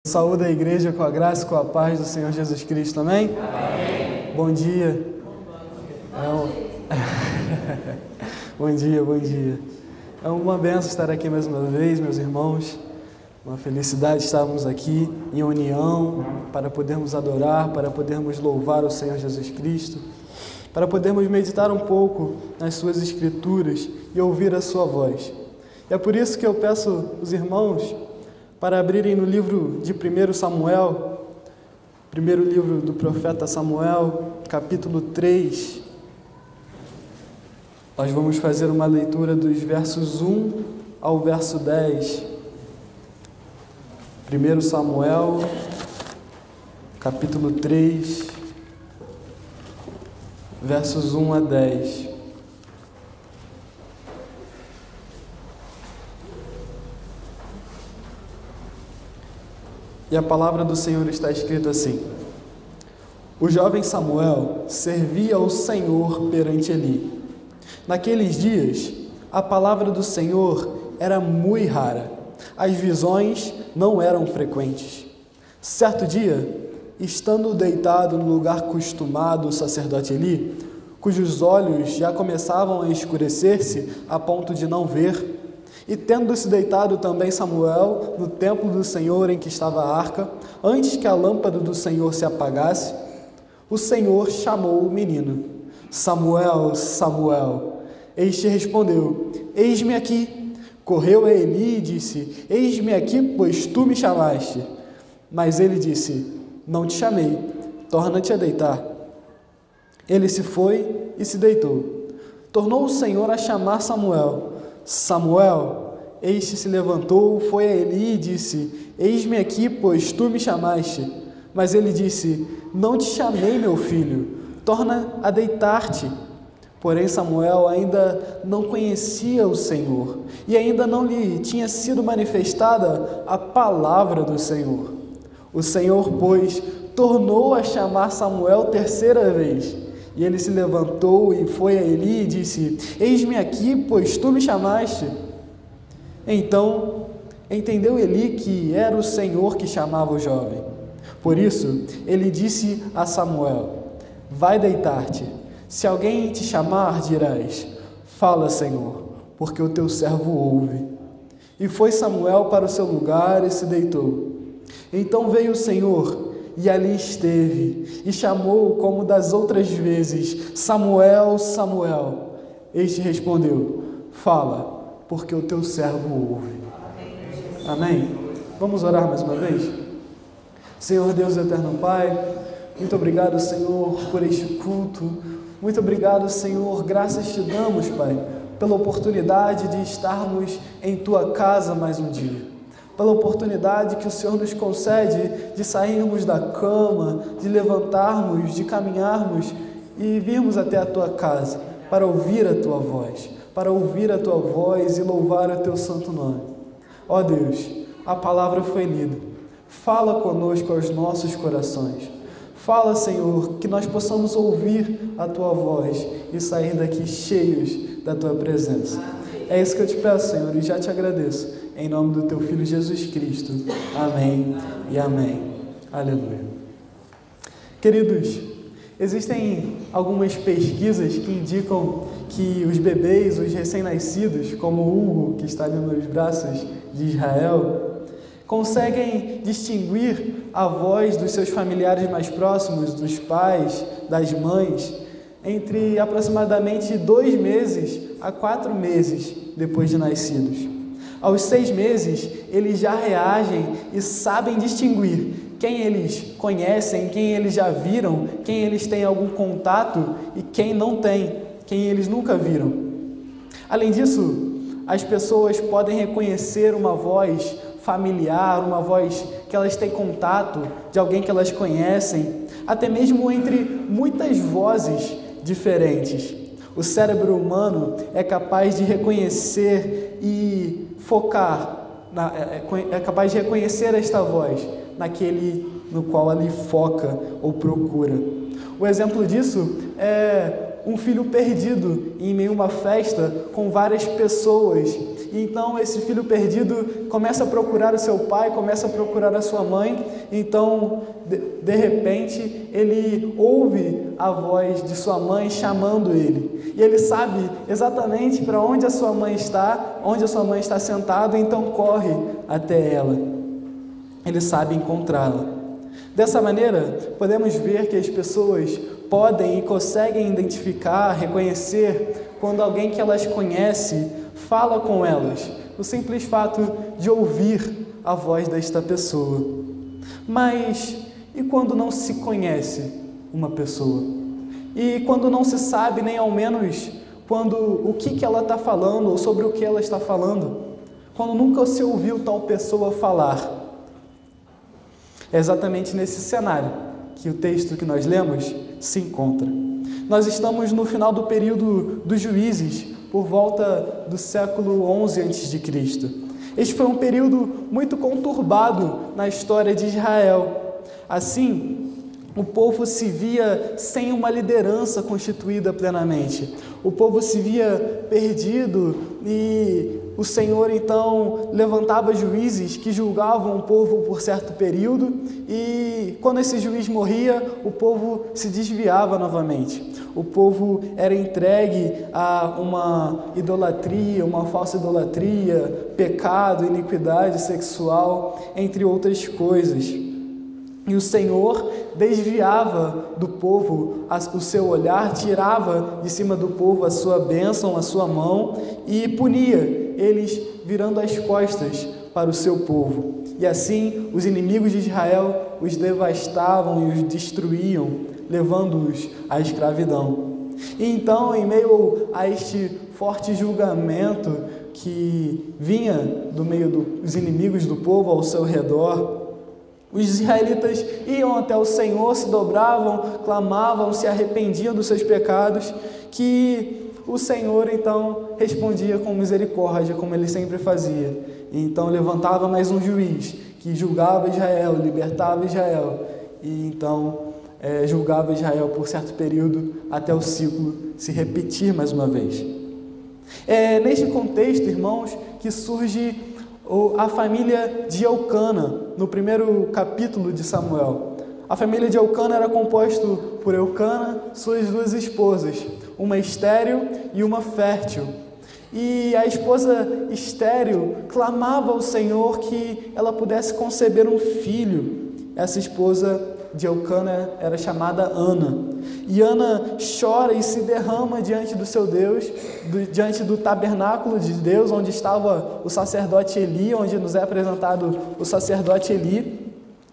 Saúde a igreja com a graça e com a paz do Senhor Jesus Cristo, amém? Amém. Bom dia. Bom dia, bom dia. É uma bênção estar aqui mais uma vez, meus irmãos. Uma felicidade estarmos aqui em união para podermos adorar, para podermos louvar o Senhor Jesus Cristo, para podermos meditar um pouco nas suas escrituras e ouvir a sua voz. E é por isso que eu peço os irmãos para abrirem no livro de 1 Samuel, primeiro livro do profeta Samuel, capítulo 3. Nós vamos fazer uma leitura dos versos 1 ao verso 10. 1 Samuel, capítulo 3, versos 1 a 10. E a palavra do Senhor está escrita assim: O jovem Samuel servia ao Senhor perante Eli. Naqueles dias, a palavra do Senhor era muito rara. As visões não eram frequentes. Certo dia, estando deitado no lugar costumado o sacerdote Eli, cujos olhos já começavam a escurecer-se a ponto de não ver, e tendo-se deitado também Samuel no templo do Senhor em que estava a arca, antes que a lâmpada do Senhor se apagasse, o Senhor chamou o menino: Samuel, Samuel. Este respondeu: Eis-me aqui. Correu a Eli e disse: Eis-me aqui, pois tu me chamaste. Mas ele disse: Não te chamei, torna-te a deitar. Ele se foi e se deitou. Tornou o Senhor a chamar Samuel: Samuel. Este se levantou, foi a Eli e disse: Eis-me aqui, pois tu me chamaste. Mas ele disse: Não te chamei, meu filho, torna a deitar-te. Porém Samuel ainda não conhecia o Senhor, e ainda não lhe tinha sido manifestada a palavra do Senhor. O Senhor, pois, tornou a chamar Samuel terceira vez. E ele se levantou e foi a Eli e disse: Eis-me aqui, pois tu me chamaste. Então entendeu Eli que era o Senhor que chamava o jovem. Por isso ele disse a Samuel: Vai deitar-te. Se alguém te chamar, dirás: Fala, Senhor, porque o teu servo ouve. E foi Samuel para o seu lugar e se deitou. Então veio o Senhor e ali esteve, e chamou como das outras vezes: Samuel, Samuel. Este respondeu: Fala, porque o teu servo ouve. Amém? Vamos orar mais uma vez? Senhor Deus eterno Pai, muito obrigado, Senhor, por este culto. Muito obrigado, Senhor, graças te damos, Pai, pela oportunidade de estarmos em Tua casa mais um dia. Pela oportunidade que o Senhor nos concede de sairmos da cama, de levantarmos, de caminharmos e virmos até a Tua casa para ouvir a Tua voz, e louvar o Teu santo nome. Ó Deus, a palavra foi lida. Fala conosco aos nossos corações. Fala, Senhor, que nós possamos ouvir a Tua voz e sair daqui cheios da Tua presença. É isso que eu te peço, Senhor, e já te agradeço. Em nome do Teu Filho Jesus Cristo. Amém e amém. Aleluia. Queridos, existem algumas pesquisas que indicam que os bebês, os recém-nascidos, como o Hugo, que está ali nos braços de Israel, conseguem distinguir a voz dos seus familiares mais próximos, dos pais, das mães, entre aproximadamente 2 meses a 4 meses depois de nascidos. Aos 6 meses, eles já reagem e sabem distinguir quem eles conhecem, quem eles já viram, quem eles têm algum contato e quem não tem, quem eles nunca viram. Além disso, as pessoas podem reconhecer uma voz familiar, uma voz que elas têm contato, de alguém que elas conhecem, até mesmo entre muitas vozes diferentes. O cérebro humano é capaz de reconhecer e focar, é capaz de reconhecer esta voz naquele no qual ele foca ou procura. O exemplo disso é um filho perdido em meio a uma festa com várias pessoas e então esse filho perdido começa a procurar o seu pai, começa a procurar a sua mãe. Então, de repente, ele ouve a voz de sua mãe chamando ele, e ele sabe exatamente para onde a sua mãe está, onde a sua mãe está sentada, então corre até ela. Ele sabe encontrá-la. Dessa maneira, podemos ver que as pessoas podem e conseguem identificar, reconhecer quando alguém que elas conhecem fala com elas, o simples fato de ouvir a voz desta pessoa. Mas e quando não se conhece uma pessoa? E quando não se sabe nem ao menos o que ela está falando ou sobre o que ela está falando? Quando nunca se ouviu tal pessoa falar? É exatamente nesse cenário que o texto que nós lemos se encontra. Nós estamos no final do período dos juízes, por volta do século XI a.C. Este foi um período muito conturbado na história de Israel. Assim, o povo se via sem uma liderança constituída plenamente. O povo se via perdido e o Senhor então levantava juízes que julgavam o povo por certo período, e quando esse juiz morria, o povo se desviava novamente. O povo era entregue a uma idolatria, uma falsa idolatria, pecado, iniquidade sexual, entre outras coisas. E o Senhor desviava do povo o seu olhar, tirava de cima do povo a sua bênção, a sua mão, e punia eles virando as costas para o seu povo. E assim os inimigos de Israel os devastavam e os destruíam, levando-os à escravidão. E então, em meio a este forte julgamento que vinha do meio dos inimigos do povo ao seu redor, os israelitas iam até o Senhor, se dobravam, clamavam, se arrependiam dos seus pecados, que o Senhor então respondia com misericórdia, como ele sempre fazia. E então levantava mais um juiz que julgava Israel, libertava Israel, e então julgava Israel por certo período até o ciclo se repetir mais uma vez. É neste contexto, irmãos, que surge a família de Eucana, no primeiro capítulo de Samuel. A família de Eucana era composta por Eucana, suas duas esposas, uma estéril e uma fértil. E a esposa estéril clamava ao Senhor que ela pudesse conceber um filho. Essa esposa de Eucana era chamada Ana. E Ana chora e se derrama diante do seu Deus, diante do tabernáculo de Deus, onde estava o sacerdote Eli, onde nos é apresentado o sacerdote Eli.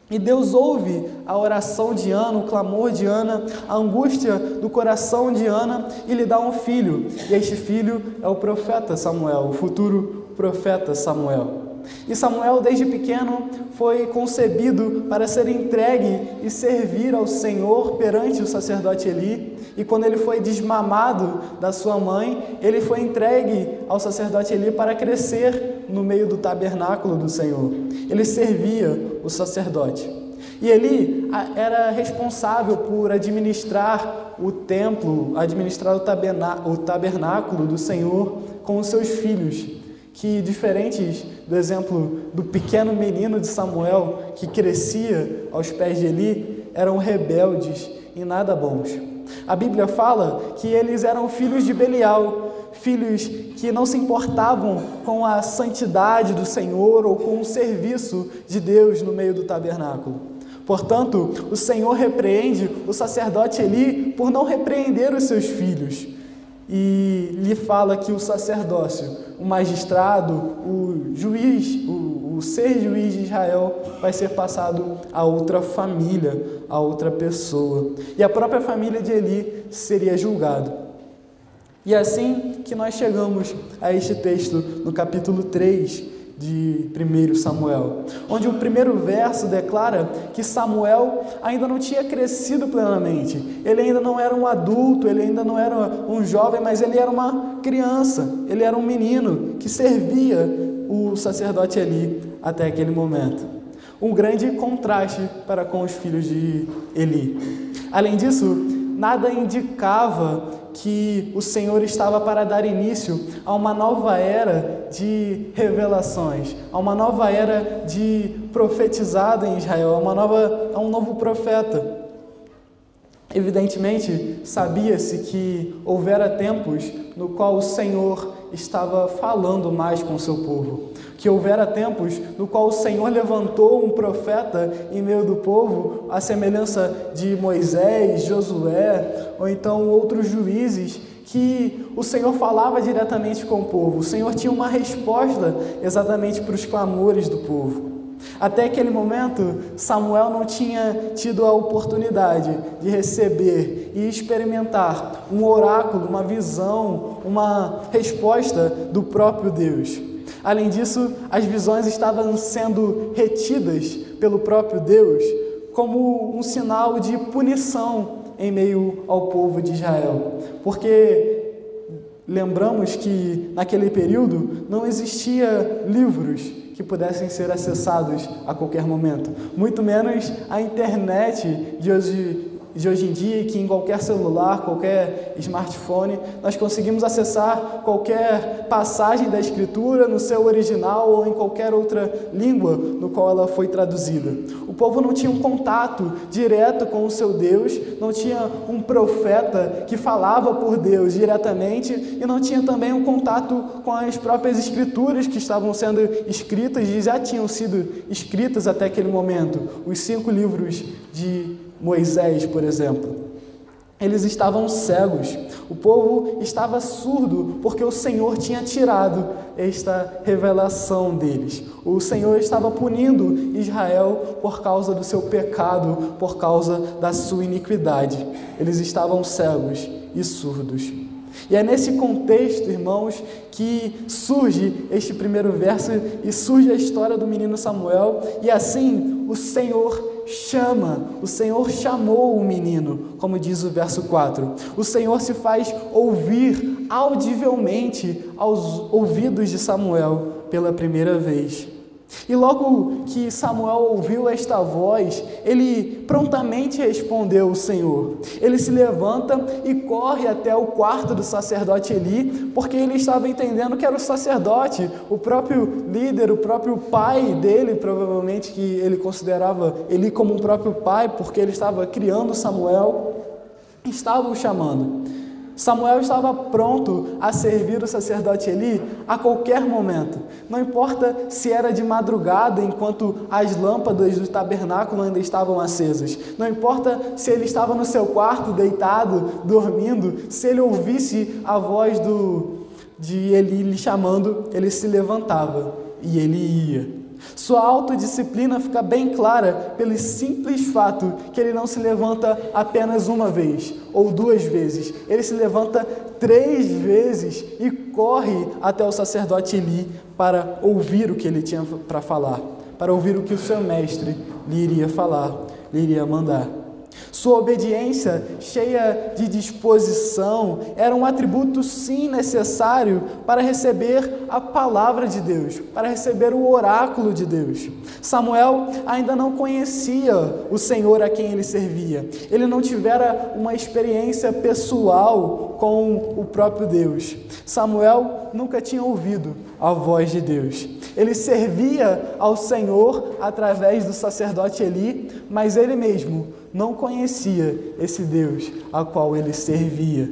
E Deus ouve a oração de Ana, o clamor de Ana, a angústia do coração de Ana, e lhe dá um filho. E este filho é o profeta Samuel, o futuro profeta Samuel. E Samuel, desde pequeno, foi concebido para ser entregue e servir ao Senhor perante o sacerdote Eli. E quando ele foi desmamado da sua mãe, ele foi entregue ao sacerdote Eli para crescer no meio do tabernáculo do Senhor. Ele servia o sacerdote. E Eli era responsável por administrar o templo, administrar o tabernáculo do Senhor com os seus filhos, que, diferentes do exemplo do pequeno menino de Samuel, que crescia aos pés de Eli, eram rebeldes e nada bons. A Bíblia fala que eles eram filhos de Belial, filhos que não se importavam com a santidade do Senhor ou com o serviço de Deus no meio do tabernáculo. Portanto, o Senhor repreende o sacerdote Eli por não repreender os seus filhos. E lhe fala que o sacerdócio, o magistrado, o juiz, o ser juiz de Israel vai ser passado a outra família, a outra pessoa. E a própria família de Eli seria julgada. E é assim que nós chegamos a este texto no capítulo 3 de 1 Samuel, onde o primeiro verso declara que Samuel ainda não tinha crescido plenamente, ele ainda não era um adulto, ele ainda não era um jovem, mas ele era uma criança, ele era um menino que servia o sacerdote Eli até aquele momento. Um grande contraste para com os filhos de Eli. Além disso, nada indicava que o Senhor estava para dar início a uma nova era de revelações, a uma nova era de profetizado em Israel, a um novo profeta. Evidentemente, sabia-se que houvera tempos no qual o Senhor estava falando mais com o seu povo, que houvera tempos no qual o Senhor levantou um profeta em meio do povo, à semelhança de Moisés, Josué, ou então outros juízes, que o Senhor falava diretamente com o povo. O Senhor tinha uma resposta exatamente para os clamores do povo. Até aquele momento, Samuel não tinha tido a oportunidade de receber e experimentar um oráculo, uma visão, uma resposta do próprio Deus. Além disso, as visões estavam sendo retidas pelo próprio Deus como um sinal de punição em meio ao povo de Israel. Porque lembramos que naquele período não existia livros que pudessem ser acessados a qualquer momento, muito menos a internet de hoje em dia, que em qualquer celular, qualquer smartphone, nós conseguimos acessar qualquer passagem da Escritura no seu original ou em qualquer outra língua no qual ela foi traduzida. O povo não tinha um contato direto com o seu Deus, não tinha um profeta que falava por Deus diretamente e não tinha também um contato com as próprias Escrituras que estavam sendo escritas e já tinham sido escritas até aquele momento, os 5 livros de Moisés, por exemplo. Eles estavam cegos, o povo estava surdo porque o Senhor tinha tirado esta revelação deles. O Senhor estava punindo Israel por causa do seu pecado, por causa da sua iniquidade. Eles estavam cegos e surdos. E é nesse contexto, irmãos, que surge este primeiro verso e surge a história do menino Samuel, e assim o Senhor chamou o menino, como diz o verso 4. O Senhor se faz ouvir audivelmente aos ouvidos de Samuel pela primeira vez. E logo que Samuel ouviu esta voz, ele prontamente respondeu ao Senhor. Ele se levanta e corre até o quarto do sacerdote Eli, porque ele estava entendendo que era o sacerdote, o próprio líder, o próprio pai dele, provavelmente que ele considerava Eli como um próprio pai, porque ele estava criando Samuel, estava o chamando. Samuel estava pronto a servir o sacerdote Eli a qualquer momento. Não importa se era de madrugada, enquanto as lâmpadas do tabernáculo ainda estavam acesas. Não importa se ele estava no seu quarto, deitado, dormindo. Se ele ouvisse a voz de Eli lhe chamando, ele se levantava e ele ia. Sua autodisciplina fica bem clara pelo simples fato que ele não se levanta apenas uma vez ou 2 vezes. Ele se levanta 3 vezes e corre até o sacerdote Eli para ouvir o que ele tinha para falar, para ouvir o que o seu mestre lhe iria falar, lhe iria mandar. Sua obediência, cheia de disposição, era um atributo sim necessário para receber a palavra de Deus, para receber o oráculo de Deus. Samuel ainda não conhecia o Senhor a quem ele servia. Ele não tivera uma experiência pessoal com o próprio Deus. Samuel nunca tinha ouvido a voz de Deus. Ele servia ao Senhor através do sacerdote Eli, mas ele mesmo não conhecia esse Deus a qual ele servia.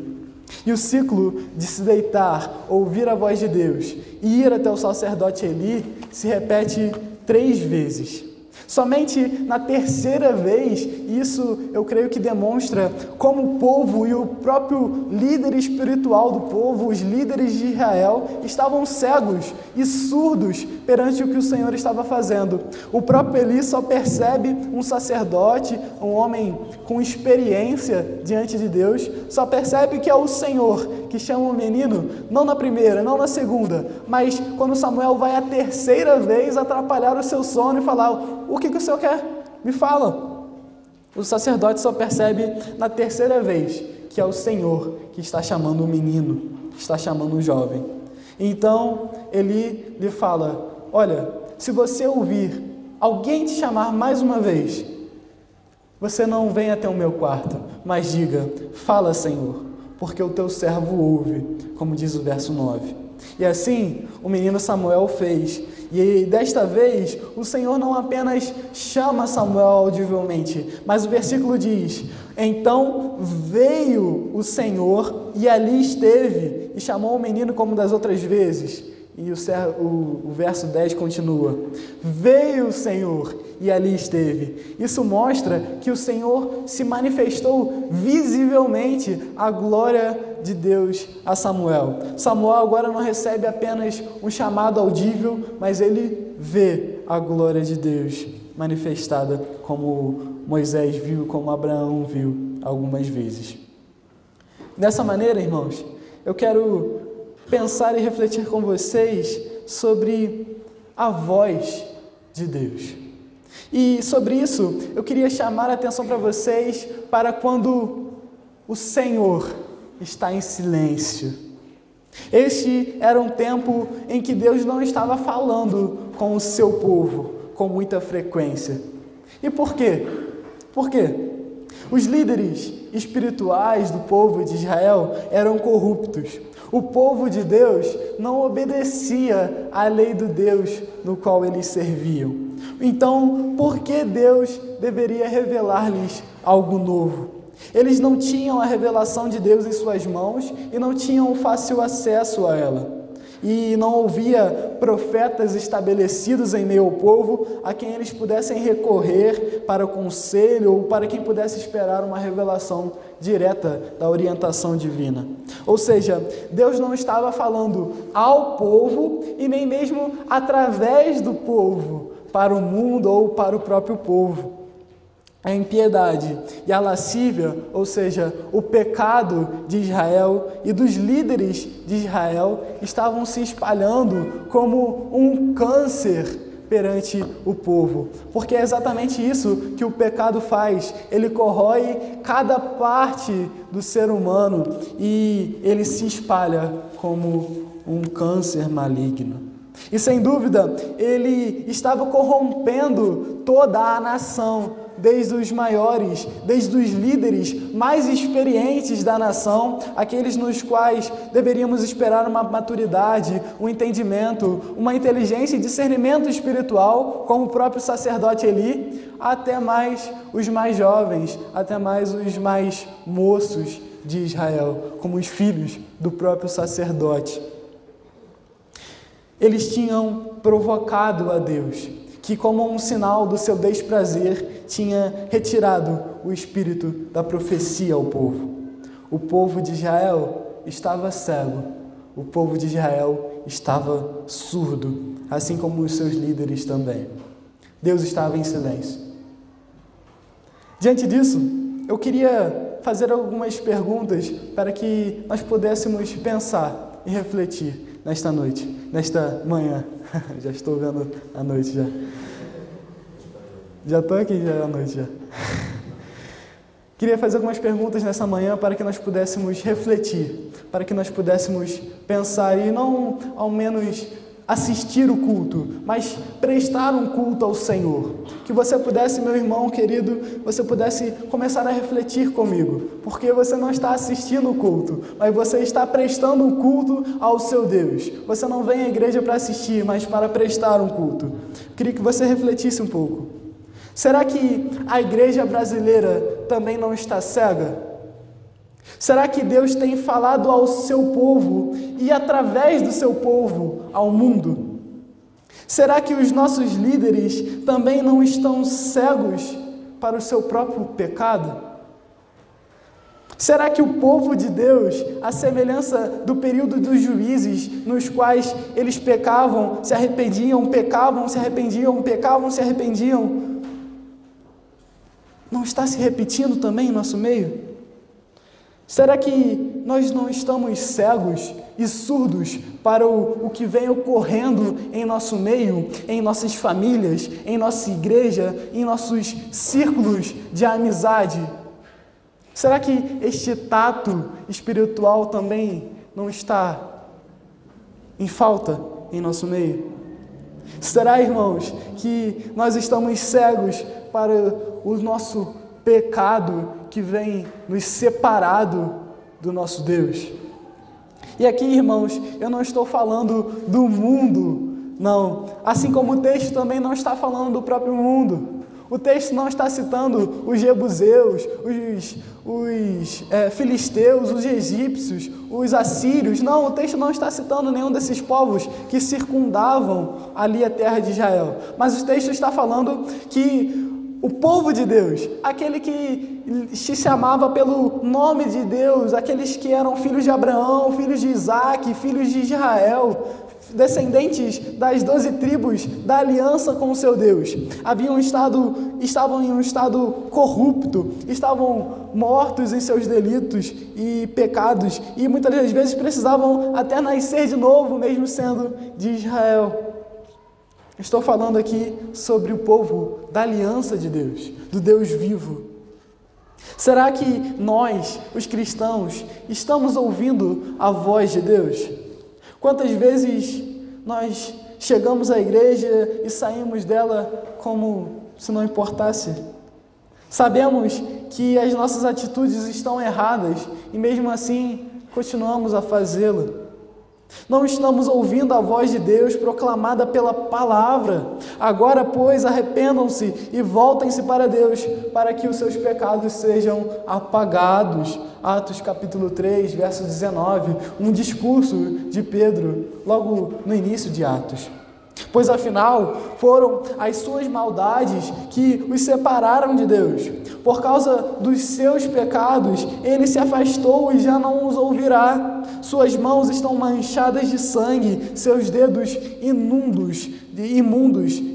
E o ciclo de se deitar, ouvir a voz de Deus e ir até o sacerdote Eli se repete 3 vezes. Somente na 3ª vez, isso eu creio que demonstra como o povo e o próprio líder espiritual do povo, os líderes de Israel, estavam cegos e surdos perante o que o Senhor estava fazendo. O próprio Eli só percebe um sacerdote, um homem com experiência diante de Deus, só percebe que é o Senhor que chama o menino, não na 1ª, não na 2ª, mas quando Samuel vai a 3ª vez atrapalhar o seu sono e falar: o que o Senhor quer? Me fala. O sacerdote só percebe na 3ª vez que é o Senhor que está chamando o menino, que está chamando o jovem. Então, Eli lhe fala: olha, se você ouvir alguém te chamar mais uma vez, você não venha até o meu quarto, mas diga: fala, Senhor, porque o teu servo ouve, como diz o verso 9. E assim o menino Samuel fez. E desta vez o Senhor não apenas chama Samuel audivelmente, mas o versículo diz: então veio o Senhor e ali esteve, e chamou o menino como das outras vezes. E o verso 10 continua: veio o Senhor e ali esteve. Isso mostra que o Senhor se manifestou visivelmente a glória de Deus a Samuel. Samuel agora não recebe apenas um chamado audível, mas ele vê a glória de Deus manifestada, como Moisés viu, como Abraão viu algumas vezes. Dessa maneira, irmãos, eu quero pensar e refletir com vocês sobre a voz de Deus. E sobre isso, eu queria chamar a atenção para vocês para quando o Senhor está em silêncio. Este era um tempo em que Deus não estava falando com o seu povo com muita frequência. E por quê? Por quê? Os líderes espirituais do povo de Israel eram corruptos. O povo de Deus não obedecia à lei do Deus no qual eles serviam. Então, por que Deus deveria revelar-lhes algo novo? Eles não tinham a revelação de Deus em suas mãos e não tinham fácil acesso a ela. E não havia profetas estabelecidos em meio ao povo a quem eles pudessem recorrer para o conselho ou para quem pudesse esperar uma revelação direta da orientação divina. Ou seja, Deus não estava falando ao povo e nem mesmo através do povo para o mundo ou para o próprio povo. A impiedade e a lascívia, ou seja, o pecado de Israel e dos líderes de Israel, estavam se espalhando como um câncer perante o povo. Porque é exatamente isso que o pecado faz. Ele corrói cada parte do ser humano e ele se espalha como um câncer maligno. E sem dúvida, ele estava corrompendo toda a nação, desde os maiores, desde os líderes mais experientes da nação, aqueles nos quais deveríamos esperar uma maturidade, um entendimento, uma inteligência e discernimento espiritual, como o próprio sacerdote Eli, até mais os mais jovens, até mais os mais moços de Israel, como os filhos do próprio sacerdote. Eles tinham provocado a Deus, que como um sinal do seu desprazer, tinha retirado o espírito da profecia ao povo. O povo de Israel estava cego, o povo de Israel estava surdo, assim como os seus líderes também. Deus estava em silêncio. Diante disso, eu queria fazer algumas perguntas para que nós pudéssemos pensar e refletir nesta noite, nesta manhã. Já estou vendo a noite já. Já estou aqui, já é a noite já. Queria fazer algumas perguntas nessa manhã para que nós pudéssemos refletir, para que nós pudéssemos pensar e não ao menos assistir o culto, mas prestar um culto ao Senhor. Que você pudesse, meu irmão querido, você pudesse começar a refletir comigo, porque você não está assistindo o culto, mas você está prestando um culto ao seu Deus. Você não vem à igreja para assistir, mas para prestar um culto. Queria que você refletisse um pouco. Será que a igreja brasileira também não está cega? Será que Deus tem falado ao seu povo e através do seu povo ao mundo? Será que os nossos líderes também não estão cegos para o seu próprio pecado? Será que o povo de Deus, à semelhança do período dos juízes, nos quais eles pecavam, se arrependiam, pecavam, se arrependiam, pecavam, se arrependiam, não está se repetindo também em nosso meio? Será que nós não estamos cegos e surdos para o que vem ocorrendo em nosso meio, em nossas famílias, em nossa igreja, em nossos círculos de amizade? Será que este tato espiritual também não está em falta em nosso meio? Será, irmãos, que nós estamos cegos para o nosso pecado que vem nos separado do nosso Deus. E aqui, irmãos, eu não estou falando do mundo, não. Assim como o texto também não está falando do próprio mundo. O texto não está citando os jebuseus, os filisteus, os egípcios, os assírios. Não, o texto não está citando nenhum desses povos que circundavam ali a terra de Israel. Mas o texto está falando que o povo de Deus, aquele que se chamava pelo nome de Deus, aqueles que eram filhos de Abraão, filhos de Isaac, filhos de Israel, descendentes das 12 tribos da aliança com o seu Deus, estavam em um estado corrupto, estavam mortos em seus delitos e pecados, e muitas das vezes precisavam até nascer de novo, mesmo sendo de Israel. Estou falando aqui sobre o povo da aliança de Deus, do Deus vivo. Será que nós, os cristãos, estamos ouvindo a voz de Deus? Quantas vezes nós chegamos à igreja e saímos dela como se não importasse? Sabemos que as nossas atitudes estão erradas e mesmo assim continuamos a fazê-lo. Não estamos ouvindo a voz de Deus proclamada pela palavra. Agora, pois, arrependam-se e voltem-se para Deus, para que os seus pecados sejam apagados. Atos capítulo 3, verso 19, um discurso de Pedro, logo no início de Atos. Pois afinal, foram as suas maldades que os separaram de Deus. Por causa dos seus pecados, ele se afastou e já não os ouvirá. Suas mãos estão manchadas de sangue, seus dedos imundos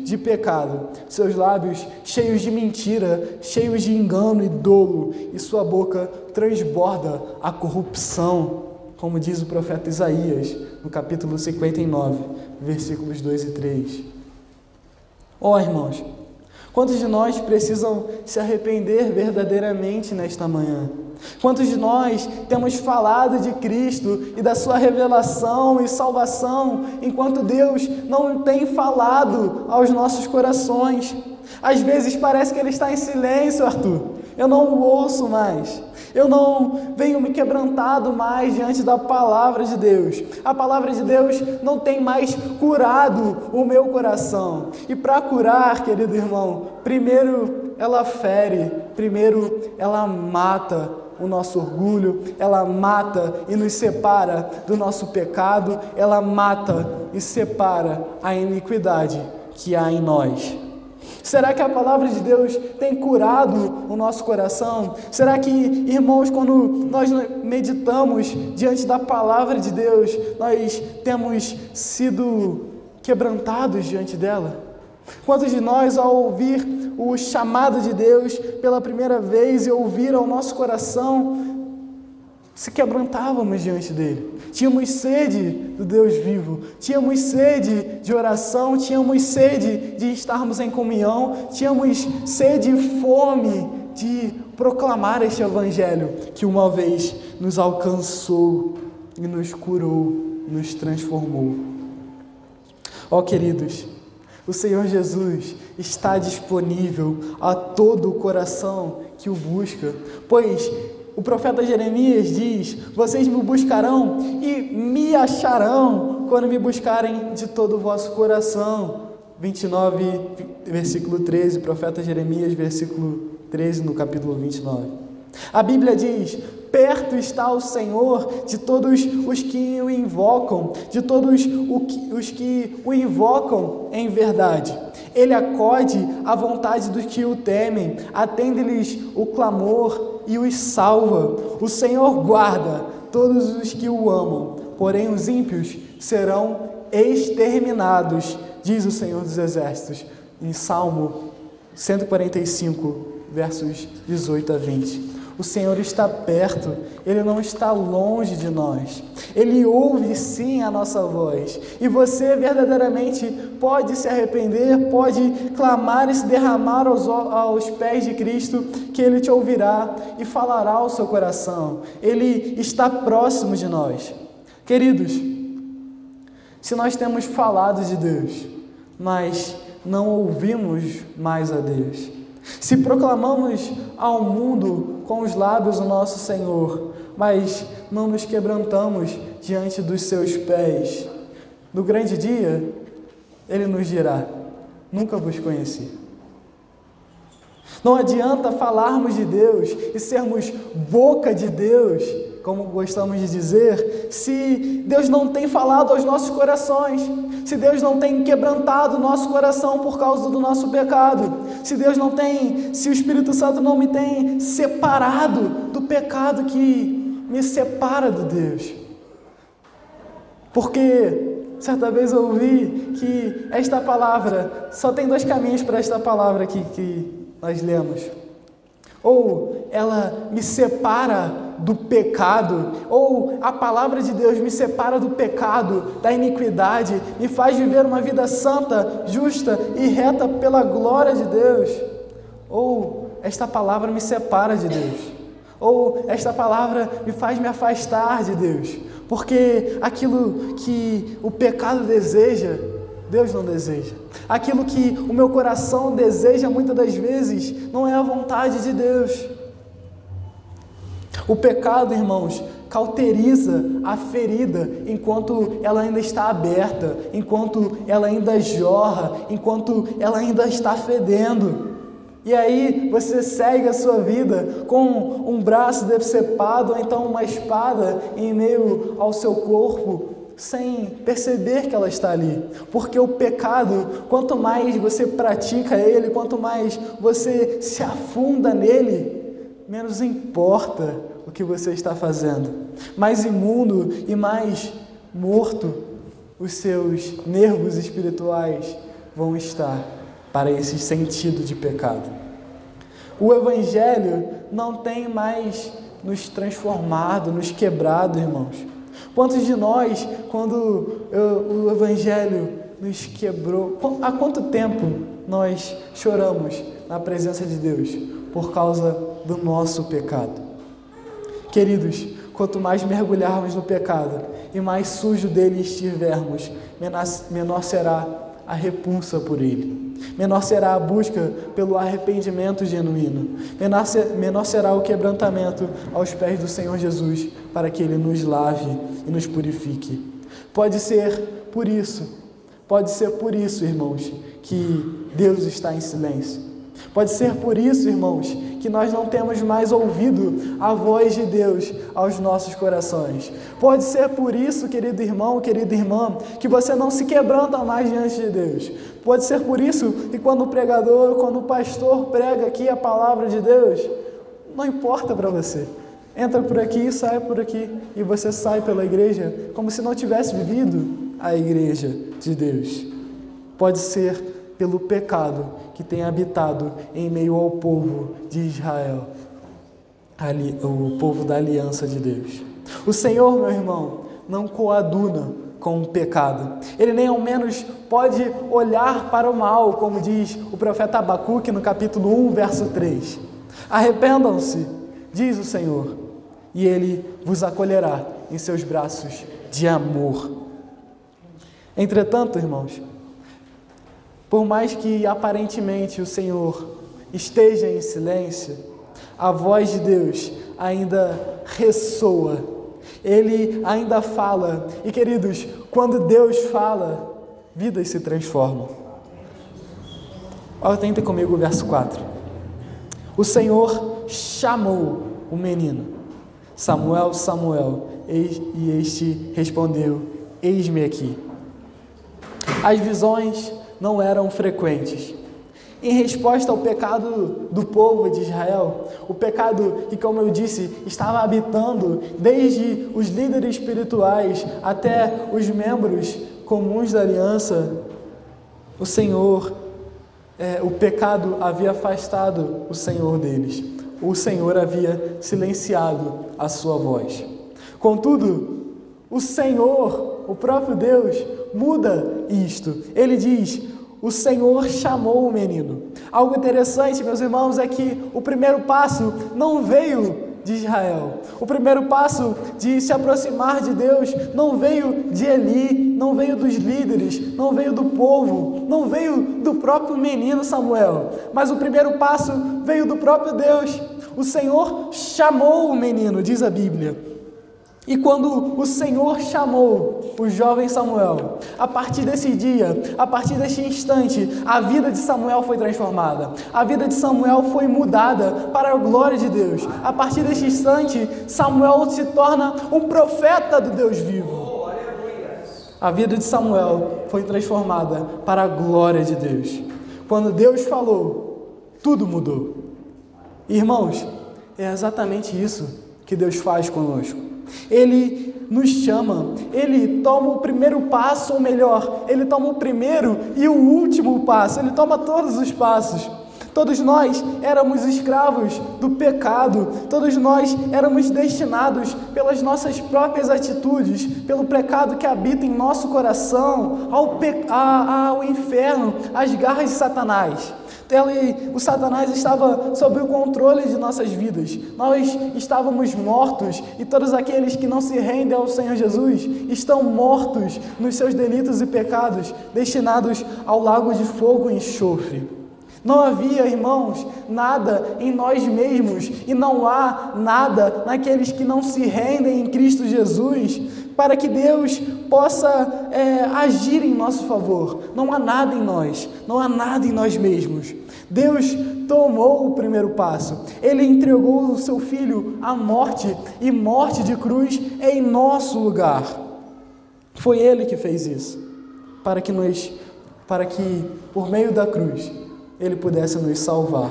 de pecado. Seus lábios cheios de mentira, cheios de engano e dolo, e sua boca transborda a corrupção, como diz o profeta Isaías, no capítulo 59, versículos 2 e 3. Irmãos, quantos de nós precisam se arrepender verdadeiramente nesta manhã? Quantos de nós temos falado de Cristo e da sua revelação e salvação, enquanto Deus não tem falado aos nossos corações? Às vezes parece que Ele está em silêncio, Arthur. Eu não o ouço mais. Eu não venho me quebrantado mais diante da palavra de Deus. A palavra de Deus não tem mais curado o meu coração. E para curar, querido irmão, primeiro ela fere, primeiro ela mata o nosso orgulho, ela mata e nos separa do nosso pecado, ela mata e separa a iniquidade que há em nós. Será que a palavra de Deus tem curado o nosso coração? Será que, irmãos, quando nós meditamos diante da palavra de Deus, nós temos sido quebrantados diante dela? Quantos de nós, ao ouvir o chamado de Deus pela primeira vez e ouvir ao nosso coração, se quebrantávamos diante dele? Tínhamos sede do Deus vivo, tínhamos sede de oração, tínhamos sede de estarmos em comunhão, tínhamos sede e fome de proclamar este evangelho que uma vez nos alcançou e nos curou, nos transformou. Queridos, o Senhor Jesus está disponível a todo o coração que o busca, pois o profeta Jeremias diz: vocês me buscarão e me acharão quando me buscarem de todo o vosso coração. 29, versículo 13, profeta Jeremias, versículo 13, no capítulo 29. A Bíblia diz: perto está o Senhor de todos os que o invocam, de todos os que o invocam em verdade. Ele acode à vontade dos que o temem, atende-lhes o clamor e os salva. O Senhor guarda todos os que o amam, porém os ímpios serão exterminados, diz o Senhor dos Exércitos, em Salmo 145, versos 18 a 20. O Senhor está perto, Ele não está longe de nós. Ele ouve sim a nossa voz. E você verdadeiramente pode se arrepender, pode clamar e se derramar aos pés de Cristo, que Ele te ouvirá e falará ao seu coração. Ele está próximo de nós. Queridos, se nós temos falado de Deus, mas não ouvimos mais a Deus, Se proclamamos ao mundo com os lábios o nosso Senhor, mas não nos quebrantamos diante dos seus pés, no grande dia, Ele nos dirá: nunca vos conheci. Não adianta falarmos de Deus e sermos boca de Deus, como gostamos de dizer, se Deus não tem falado aos nossos corações, se Deus não tem quebrantado o nosso coração por causa do nosso pecado, se o Espírito Santo não me tem separado do pecado que me separa de Deus. Porque certa vez eu ouvi que esta palavra, só tem 2 caminhos para esta palavra aqui que nós lemos. Ou ela me separa do pecado, ou a palavra de Deus me separa do pecado, da iniquidade, me faz viver uma vida santa, justa e reta pela glória de Deus. Ou esta palavra me separa de Deus. Ou esta palavra me faz me afastar de Deus. Porque aquilo que o pecado deseja, Deus não deseja. Aquilo que o meu coração deseja muitas das vezes não é a vontade de Deus. O pecado, irmãos, cauteriza a ferida enquanto ela ainda está aberta, enquanto ela ainda jorra, enquanto ela ainda está fedendo. E aí você segue a sua vida com um braço decepado ou então uma espada em meio ao seu corpo, sem perceber que ela está ali. Porque o pecado, quanto mais você pratica ele, quanto mais você se afunda nele, menos importa o que você está fazendo. Mais imundo e mais morto os seus nervos espirituais vão estar para esse sentido de pecado. O Evangelho não tem mais nos transformado, nos quebrado, irmãos. Quantos de nós, quando o Evangelho nos quebrou, há quanto tempo nós choramos na presença de Deus por causa do nosso pecado? Queridos, quanto mais mergulharmos no pecado e mais sujo dele estivermos, menor será a repulsa por ele. Menor será a busca pelo arrependimento genuíno. Menor será o quebrantamento aos pés do Senhor Jesus para que Ele nos lave e nos purifique. Pode ser por isso, irmãos, que Deus está em silêncio. Pode ser por isso, irmãos, que nós não temos mais ouvido a voz de Deus aos nossos corações. Pode ser por isso, querido irmão, querida irmã, que você não se quebranta mais diante de Deus. Pode ser por isso que quando o pregador, quando o pastor prega aqui a palavra de Deus, não importa para você. Entra por aqui e sai por aqui, e você sai pela igreja como se não tivesse vivido a igreja de Deus. Pode ser pelo pecado que tem habitado em meio ao povo de Israel, o povo da aliança de Deus. O Senhor, meu irmão, não coaduna com o pecado. Ele nem ao menos pode olhar para o mal, como diz o profeta Abacuque no capítulo 1, verso 3. Arrependam-se, diz o Senhor, e Ele vos acolherá em seus braços de amor. Entretanto, irmãos, por mais que aparentemente o Senhor esteja em silêncio, a voz de Deus ainda ressoa, Ele ainda fala. E queridos, quando Deus fala, vidas se transformam. Atenta comigo o verso 4. O Senhor chamou o menino: Samuel, Samuel, e este respondeu: eis-me aqui. As visões não eram frequentes. Em resposta ao pecado do povo de Israel, o pecado que, como eu disse, estava habitando desde os líderes espirituais até os membros comuns da aliança, o pecado havia afastado o Senhor deles. O Senhor havia silenciado a sua voz. Contudo, o Senhor, o próprio Deus, muda isto. Ele diz: o Senhor chamou o menino. Algo interessante, meus irmãos, é que o primeiro passo não veio de Israel. O primeiro passo de se aproximar de Deus não veio de Eli, não veio dos líderes, não veio do povo, não veio do próprio menino Samuel, mas o primeiro passo veio do próprio Deus. O Senhor chamou o menino, diz a Bíblia. E quando o Senhor chamou o jovem Samuel, a partir desse dia, a partir deste instante, a vida de Samuel foi transformada. A vida de Samuel foi mudada para a glória de Deus. A partir deste instante, Samuel se torna um profeta do Deus vivo. A vida de Samuel foi transformada para a glória de Deus. Quando Deus falou, tudo mudou. Irmãos, é exatamente isso que Deus faz conosco. Ele nos chama, Ele toma o primeiro passo, ou melhor, Ele toma o primeiro e o último passo, Ele toma todos os passos. Todos nós éramos escravos do pecado, todos nós éramos destinados pelas nossas próprias atitudes, pelo pecado que habita em nosso coração, ao inferno, às garras de Satanás. O Satanás estava sob o controle de nossas vidas. Nós estávamos mortos e todos aqueles que não se rendem ao Senhor Jesus estão mortos nos seus delitos e pecados, destinados ao lago de fogo e enxofre. Não havia, irmãos, nada em nós mesmos e não há nada naqueles que não se rendem em Cristo Jesus para que Deus possa agir em nosso favor. Não há nada em nós, não há nada em nós mesmos. Deus tomou o primeiro passo. Ele entregou o seu Filho à morte e morte de cruz em nosso lugar. Foi Ele que fez isso, para que por meio da cruz Ele pudesse nos salvar.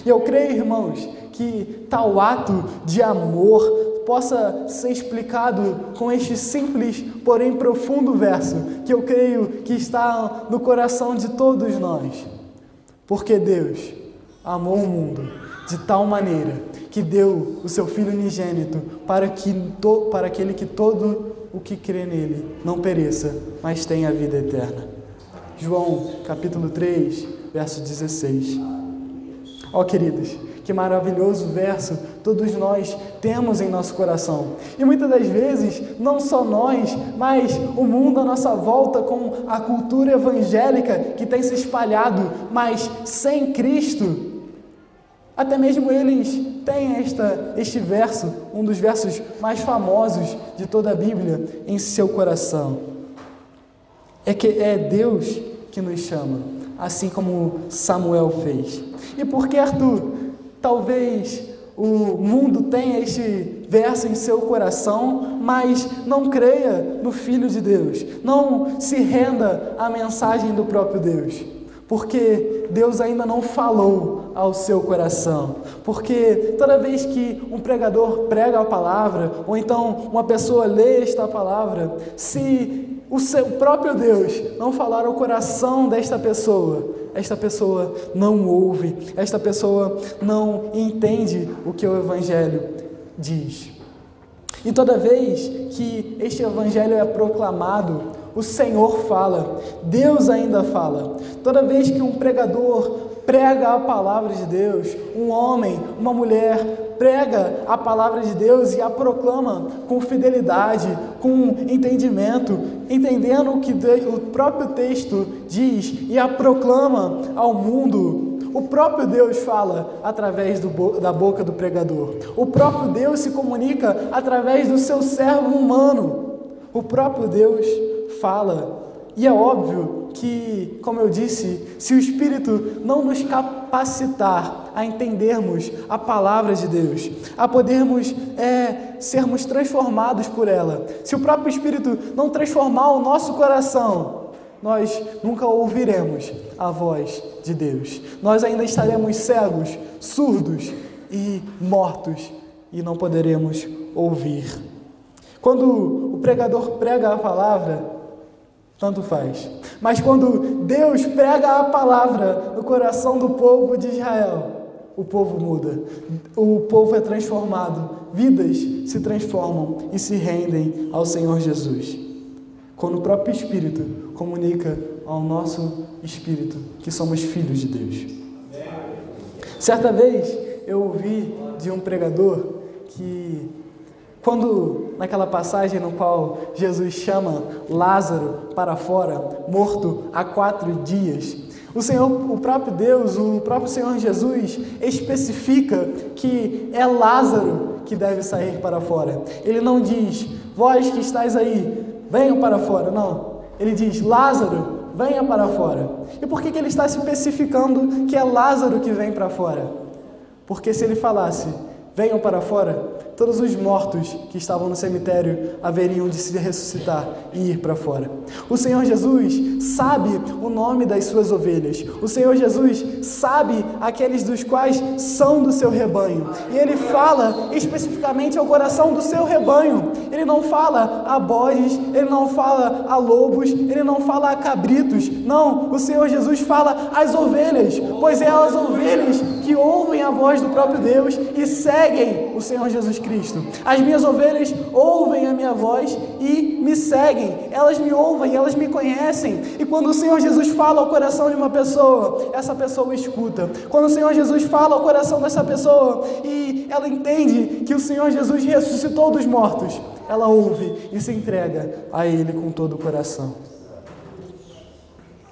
E eu creio, irmãos, que tal ato de amor possa ser explicado com este simples, porém profundo verso, que eu creio que está no coração de todos nós. Porque Deus amou o mundo de tal maneira que deu o seu Filho unigênito para aquele que todo o que crê nele não pereça, mas tenha a vida eterna. João, capítulo 3, verso 16. Ó, queridos, que maravilhoso verso todos nós temos em nosso coração. E muitas das vezes, não só nós, mas o mundo à nossa volta, com a cultura evangélica que tem se espalhado, mas sem Cristo, até mesmo eles têm este verso, um dos versos mais famosos de toda a Bíblia, em seu coração. É Deus que nos chama, assim como Samuel fez. E por que, Arthur, talvez o mundo tenha este verso em seu coração, mas não creia no Filho de Deus, não se renda à mensagem do próprio Deus? Porque Deus ainda não falou ao seu coração. Porque toda vez que um pregador prega a palavra, ou então uma pessoa lê esta palavra, se o seu próprio Deus não falar ao coração desta pessoa, esta pessoa não ouve, esta pessoa não entende o que o Evangelho diz. E toda vez que este Evangelho é proclamado, o Senhor fala, Deus ainda fala. Toda vez que um pregador prega a palavra de Deus, um homem, uma mulher prega a palavra de Deus e a proclama com fidelidade, com entendimento, entendendo o que o próprio texto diz e a proclama ao mundo, o próprio Deus fala através da boca do pregador. O próprio Deus se comunica através do seu servo humano. O próprio Deus fala. E é óbvio que, como eu disse, se o Espírito não nos capacitar a entendermos a palavra de Deus, a podermos sermos transformados por ela, se o próprio Espírito não transformar o nosso coração, nós nunca ouviremos a voz de Deus. Nós ainda estaremos cegos, surdos e mortos e não poderemos ouvir. Quando o pregador prega a palavra, tanto faz. Mas quando Deus prega a palavra no coração do povo de Israel, o povo muda, o povo é transformado, vidas se transformam e se rendem ao Senhor Jesus. Quando o próprio Espírito comunica ao nosso espírito que somos filhos de Deus. Certa vez eu ouvi de um pregador que quando, naquela passagem no qual Jesus chama Lázaro para fora, morto há 4 dias, o próprio Deus, o próprio Senhor Jesus especifica que é Lázaro que deve sair para fora. Ele não diz, vós que estáis aí, venham para fora, não. Ele diz, Lázaro, venha para fora. E por que ele está especificando que é Lázaro que vem para fora? Porque se ele falasse, venham para fora, todos os mortos que estavam no cemitério haveriam de se ressuscitar e ir para fora. O Senhor Jesus sabe o nome das suas ovelhas. O Senhor Jesus sabe aqueles dos quais são do seu rebanho. E Ele fala especificamente ao coração do seu rebanho. Ele não fala a bodes, Ele não fala a lobos, Ele não fala a cabritos. Não, o Senhor Jesus fala às ovelhas, pois é as ovelhas que ouvem a voz do próprio Deus e seguem o Senhor Jesus Cristo. As minhas ovelhas ouvem a minha voz e me seguem. Elas me ouvem, elas me conhecem. E quando o Senhor Jesus fala ao coração de uma pessoa, essa pessoa escuta. Quando o Senhor Jesus fala ao coração dessa pessoa e ela entende que o Senhor Jesus ressuscitou dos mortos, ela ouve e se entrega a Ele com todo o coração.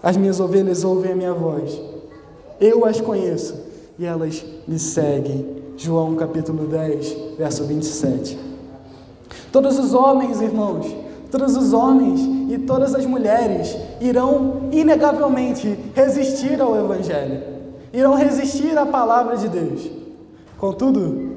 As minhas ovelhas ouvem a minha voz. Eu as conheço e elas me seguem. João capítulo 10, verso 27. Todos os homens, irmãos, todos os homens e todas as mulheres irão inegavelmente resistir ao Evangelho, irão resistir à palavra de Deus. Contudo,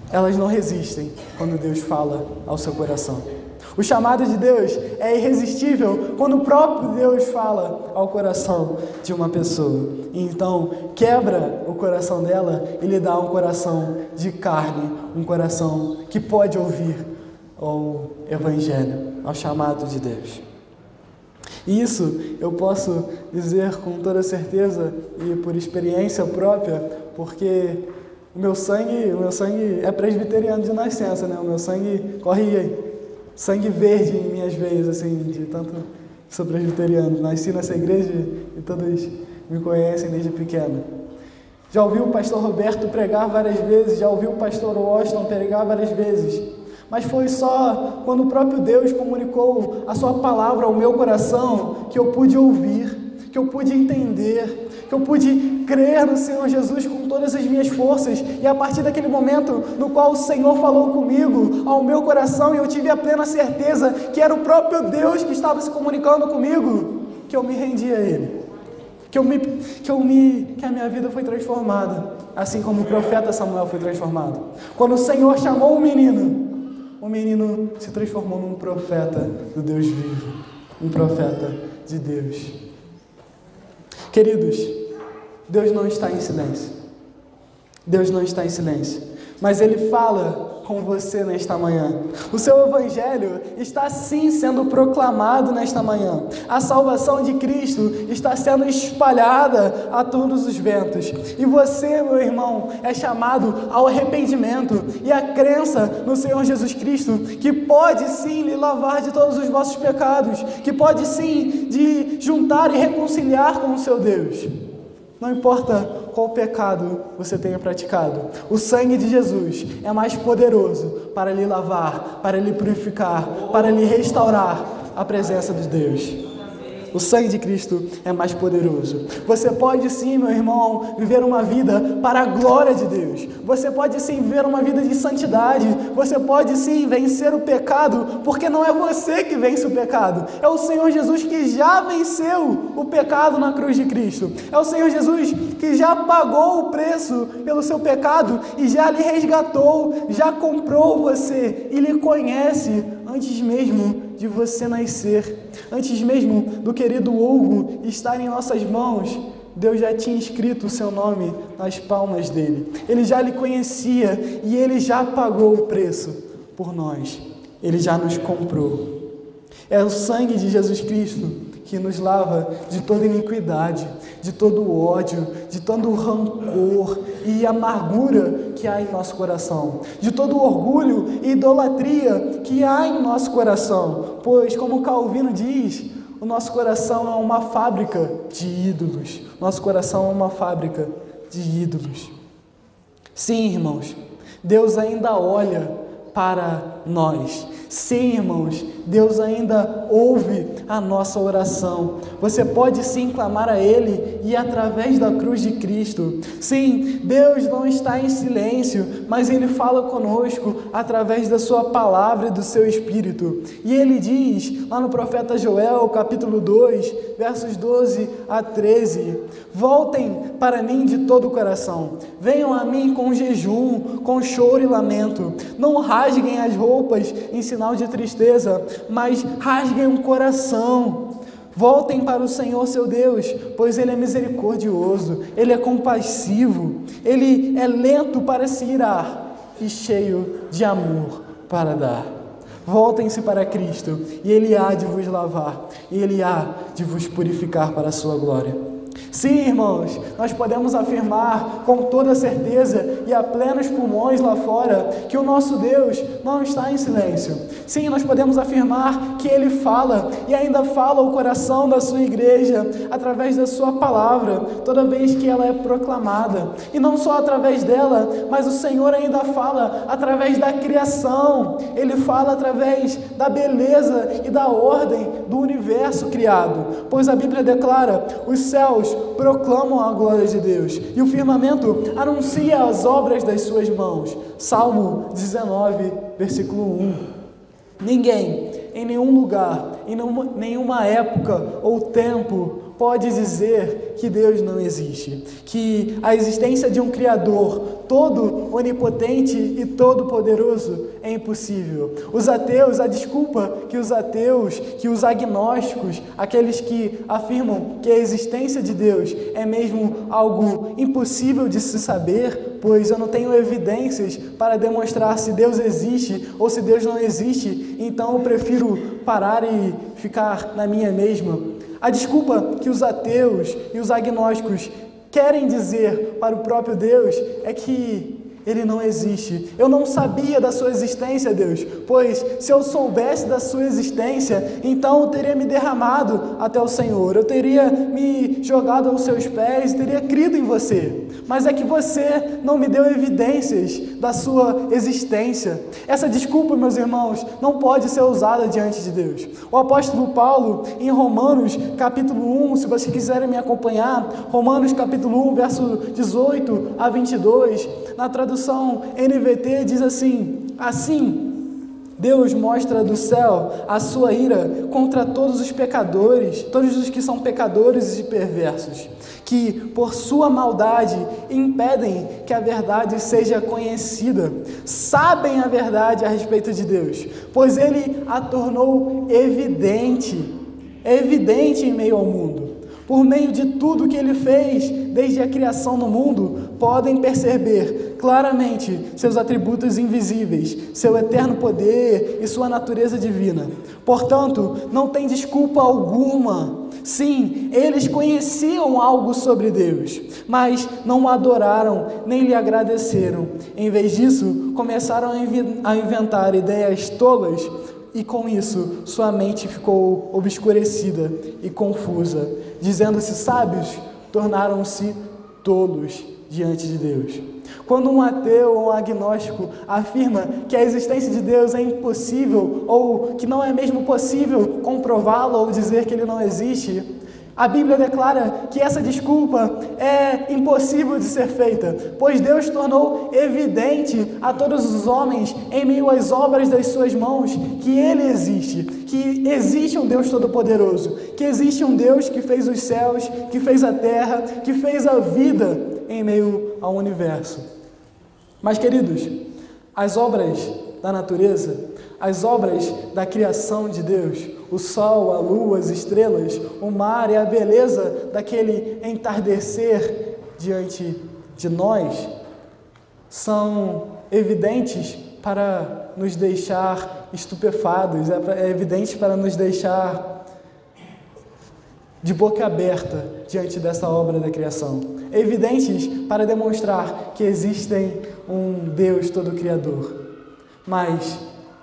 elas não resistem quando Deus fala ao seu coração. O chamado de Deus é irresistível quando o próprio Deus fala ao coração de uma pessoa. E então, quebra o coração dela e lhe dá um coração de carne, um coração que pode ouvir ao Evangelho, ao chamado de Deus. E isso eu posso dizer com toda certeza e por experiência própria, porque o meu sangue é presbiteriano de nascença, né? O meu sangue corre sangue verde em minhas veias, assim, de tanto que sou presbiteriano. Nasci nessa igreja e todos me conhecem desde pequeno. Já ouvi o pastor Roberto pregar várias vezes, já ouvi o pastor Washington pregar várias vezes, mas foi só quando o próprio Deus comunicou a sua palavra ao meu coração que eu pude ouvir, que eu pude entender, que eu pude crer no Senhor Jesus com todas as minhas forças. E a partir daquele momento no qual o Senhor falou comigo, ao meu coração, e eu tive a plena certeza que era o próprio Deus que estava se comunicando comigo, que eu me rendi a Ele, que a minha vida foi transformada, assim como o profeta Samuel foi transformado. Quando o Senhor chamou o menino se transformou num profeta do Deus vivo, um profeta de Deus. Queridos, Deus não está em silêncio. Deus não está em silêncio, mas Ele fala com você nesta manhã. O seu Evangelho está sim sendo proclamado nesta manhã. A salvação de Cristo está sendo espalhada a todos os ventos. E você, meu irmão, é chamado ao arrependimento e à crença no Senhor Jesus Cristo, que pode sim lhe lavar de todos os vossos pecados, que pode sim de juntar e reconciliar com o seu Deus. Não importa qual pecado você tenha praticado, o sangue de Jesus é mais poderoso para lhe lavar, para lhe purificar, para lhe restaurar a presença de Deus. O sangue de Cristo é mais poderoso. Você pode sim, meu irmão, viver uma vida para a glória de Deus. Você pode sim viver uma vida de santidade. Você pode sim vencer o pecado, porque não é você que vence o pecado. É o Senhor Jesus que já venceu o pecado na cruz de Cristo. É o Senhor Jesus que já pagou o preço pelo seu pecado e já lhe resgatou, já comprou você e lhe conhece antes mesmo de você nascer, antes mesmo do querido Hugo estar em nossas mãos. Deus já tinha escrito o seu nome nas palmas dele. Ele já lhe conhecia e ele já pagou o preço por nós. Ele já nos comprou. É o sangue de Jesus Cristo que nos lava de toda iniquidade, de todo ódio, de todo rancor e amargura que há em nosso coração, de todo orgulho e idolatria que há em nosso coração, pois, como Calvino diz, o nosso coração é uma fábrica de ídolos. Nosso coração é uma fábrica de ídolos. Sim, irmãos, Deus ainda olha para nós. Sim, irmãos, Deus ainda ouve a nossa oração. Você pode sim clamar a Ele e através da cruz de Cristo. Sim, Deus não está em silêncio, mas Ele fala conosco através da sua palavra e do seu Espírito. E Ele diz, lá no profeta Joel, capítulo 2, versos 12 a 13, voltem para mim de todo o coração, venham a mim com jejum, com choro e lamento, não rasguem as roupas em sinal de tristeza, mas rasguem o coração. Voltem para o Senhor seu Deus, pois Ele é misericordioso, Ele é compassivo, Ele é lento para se irar e cheio de amor para dar. Voltem-se para Cristo e Ele há de vos lavar, e Ele há de vos purificar para a sua glória. Sim, irmãos, nós podemos afirmar com toda certeza e a plenos pulmões lá fora que o nosso Deus não está em silêncio. Sim, nós podemos afirmar que Ele fala e ainda fala ao coração da sua igreja através da sua palavra, toda vez que ela é proclamada. E não só através dela, mas o Senhor ainda fala através da criação. Ele fala através da beleza e da ordem do universo criado, pois a Bíblia declara: os céus proclamam a glória de Deus e o firmamento anuncia as obras das suas mãos. Salmo 19, versículo 1. Ninguém, em nenhum lugar, em nenhuma época ou tempo, pode dizer que Deus não existe, que a existência de um Criador todo onipotente e todo poderoso é impossível. Os ateus, a desculpa que os ateus, que os agnósticos, aqueles que afirmam que a existência de Deus é mesmo algo impossível de se saber, pois eu não tenho evidências para demonstrar se Deus existe ou se Deus não existe, então eu prefiro parar e ficar na minha mesma. A desculpa que os ateus e os agnósticos querem dizer para o próprio Deus é que Ele não existe. Eu não sabia da sua existência, Deus, pois se eu soubesse da sua existência, então eu teria me derramado até o Senhor, eu teria me jogado aos seus pés, teria crido em você. Mas é que você não me deu evidências da sua existência. Essa desculpa, meus irmãos, não pode ser usada diante de Deus. O apóstolo Paulo, em Romanos capítulo 1, se vocês quiserem me acompanhar, Romanos capítulo 1, verso 18 a 22, na tradução NVT diz assim: assim, Deus mostra do céu a sua ira contra todos os pecadores, todos os que são pecadores e perversos, que por sua maldade impedem que a verdade seja conhecida, sabem a verdade a respeito de Deus, pois Ele a tornou evidente em meio ao mundo. Por meio de tudo que Ele fez, desde a criação do mundo, podem perceber claramente seus atributos invisíveis, seu eterno poder e sua natureza divina. Portanto, não tem desculpa alguma. Sim, eles conheciam algo sobre Deus, mas não o adoraram nem lhe agradeceram. Em vez disso, começaram a inventar ideias tolas, e com isso sua mente ficou obscurecida e confusa. Dizendo-se sábios, tornaram-se tolos diante de Deus. Quando um ateu ou um agnóstico afirma que a existência de Deus é impossível, ou que não é mesmo possível comprová-lo ou dizer que Ele não existe, a Bíblia declara que essa desculpa é impossível de ser feita, pois Deus tornou evidente a todos os homens, em meio às obras das suas mãos, que Ele existe, que existe um Deus Todo-Poderoso, que existe um Deus que fez os céus, que fez a terra, que fez a vida em meio ao universo. Mas, queridos, as obras da natureza, as obras da criação de Deus, o sol, a lua, as estrelas, o mar e a beleza daquele entardecer diante de nós, são evidentes para nos deixar estupefados, é evidente para nos deixar de boca aberta diante dessa obra da criação. É evidentes para demonstrar que existem um Deus todo-criador. Mas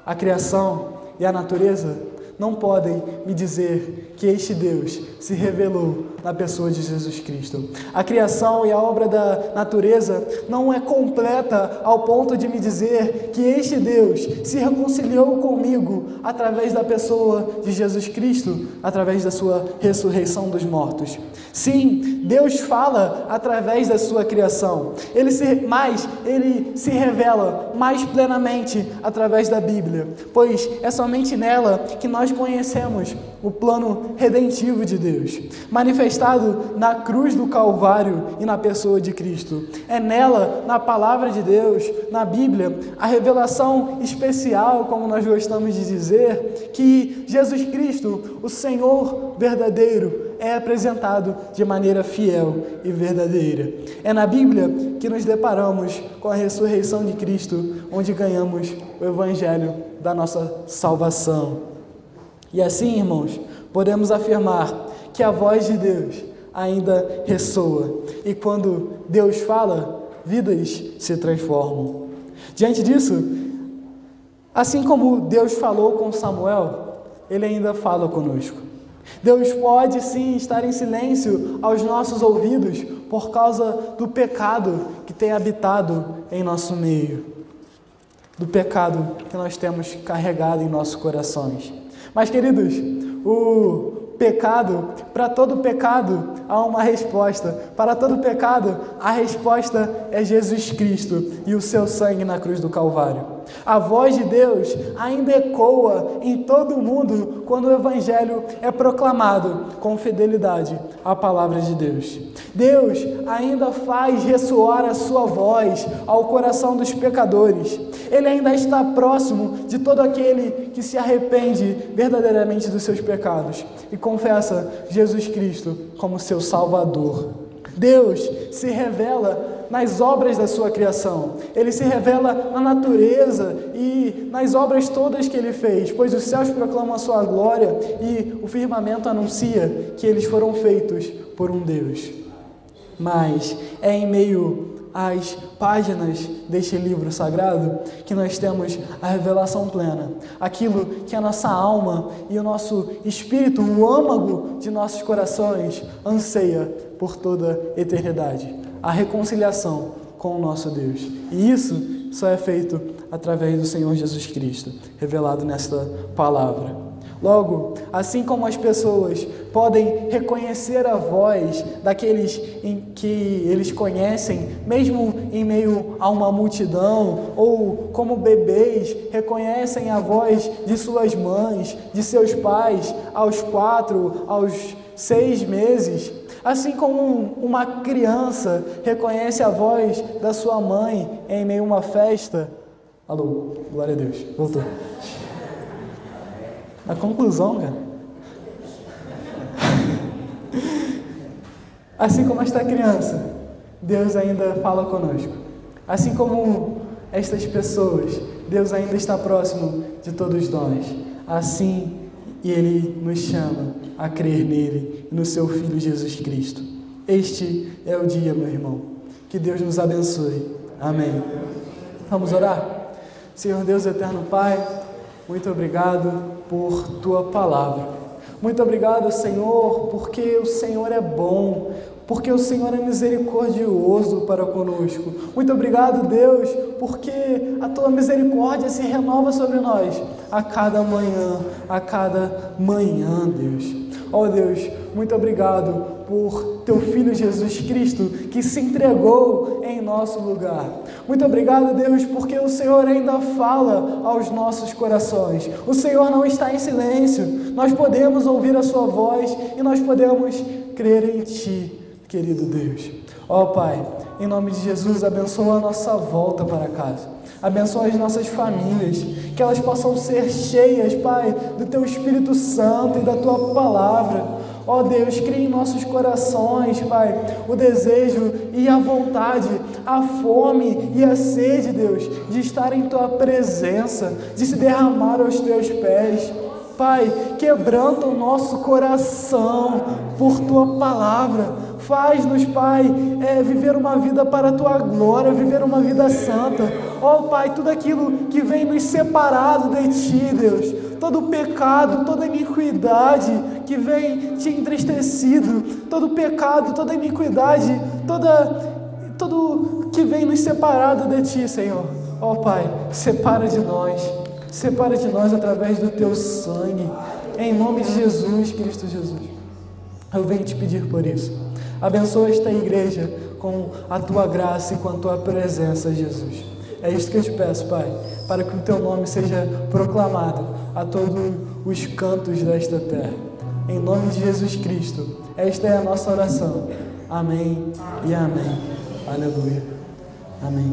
a criação e a natureza não podem me dizer que este Deus se revelou na pessoa de Jesus Cristo. A criação e a obra da natureza não é completa ao ponto de me dizer que este Deus se reconciliou comigo através da pessoa de Jesus Cristo, através da sua ressurreição dos mortos. Sim, Deus fala através da sua criação, ele se revela mais plenamente através da Bíblia, pois é somente nela que nós conhecemos o plano redentivo de Deus, manifestado na cruz do Calvário e na pessoa de Cristo. É nela, na palavra de Deus, na Bíblia, a revelação especial, como nós gostamos de dizer, que Jesus Cristo, o Senhor verdadeiro, é apresentado de maneira fiel e verdadeira. É na Bíblia que nos deparamos com a ressurreição de Cristo, onde ganhamos o Evangelho da nossa salvação. E assim, irmãos, podemos afirmar que a voz de Deus ainda ressoa. E quando Deus fala, vidas se transformam. Diante disso, assim como Deus falou com Samuel, Ele ainda fala conosco. Deus pode sim estar em silêncio aos nossos ouvidos por causa do pecado que tem habitado em nosso meio, do pecado que nós temos carregado em nossos corações. Mas, queridos, para todo pecado há uma resposta. Para todo pecado, a resposta é Jesus Cristo e o seu sangue na cruz do Calvário. A voz de Deus ainda ecoa em todo o mundo quando o Evangelho é proclamado com fidelidade à palavra de Deus. Deus ainda faz ressoar a sua voz ao coração dos pecadores. Ele ainda está próximo de todo aquele que se arrepende verdadeiramente dos seus pecados e confessa Jesus Cristo como seu Salvador. Deus se revela nas obras da sua criação. Ele se revela na natureza e nas obras todas que Ele fez, pois os céus proclamam a sua glória e o firmamento anuncia que eles foram feitos por um Deus. Mas é em meio às páginas deste livro sagrado que nós temos a revelação plena, aquilo que a nossa alma e o nosso espírito, o âmago de nossos corações anseia por toda a eternidade, a reconciliação com o nosso Deus. E isso só é feito através do Senhor Jesus Cristo, revelado nesta palavra. Logo, assim como as pessoas podem reconhecer a voz daqueles em que eles conhecem, mesmo em meio a uma multidão, ou como bebês reconhecem a voz de suas mães, de seus pais, aos 4, aos 6 meses, assim como uma criança reconhece a voz da sua mãe em meio a uma festa. Alô, glória a Deus, voltou. A conclusão, cara. Assim como esta criança, Deus ainda fala conosco. Assim como estas pessoas, Deus ainda está próximo de todos nós. Assim, Ele nos chama a crer nele e no seu Filho Jesus Cristo. Este é o dia, meu irmão. Que Deus nos abençoe. Amém. Vamos orar? Senhor Deus, eterno Pai, muito obrigado por Tua palavra. Muito obrigado, Senhor, porque o Senhor é bom, porque o Senhor é misericordioso para conosco. Muito obrigado, Deus, porque a Tua misericórdia se renova sobre nós a cada manhã, Deus. Ó Deus, muito obrigado por Teu Filho Jesus Cristo, que se entregou em nosso lugar. Muito obrigado, Deus, porque o Senhor ainda fala aos nossos corações. O Senhor não está em silêncio. Nós podemos ouvir a Sua voz e nós podemos crer em Ti, querido Deus. Ó Pai, em nome de Jesus, abençoa a nossa volta para casa. Abençoa as nossas famílias, que elas possam ser cheias, Pai, do Teu Espírito Santo e da Tua palavra. Ó Deus, cria em nossos corações, Pai, o desejo e a vontade, a fome e a sede, Deus, de estar em Tua presença, de se derramar aos Teus pés. Pai, quebranta o nosso coração por Tua palavra. Faz-nos, Pai, viver uma vida para a Tua glória, viver uma vida santa. Ó Pai, tudo aquilo que vem nos separado de Ti, Deus, todo pecado, toda iniquidade que vem te entristecido, todo pecado, toda iniquidade, tudo que vem nos separado de Ti, Senhor. Ó Pai, separa de nós através do Teu sangue, em nome de Jesus, Cristo Jesus. Eu venho te pedir por isso. Abençoa esta igreja com a Tua graça e com a Tua presença, Jesus. É isso que eu te peço, Pai, para que o Teu nome seja proclamado a todos os cantos desta terra. Em nome de Jesus Cristo, esta é a nossa oração. Amém e amém. Aleluia. Amém.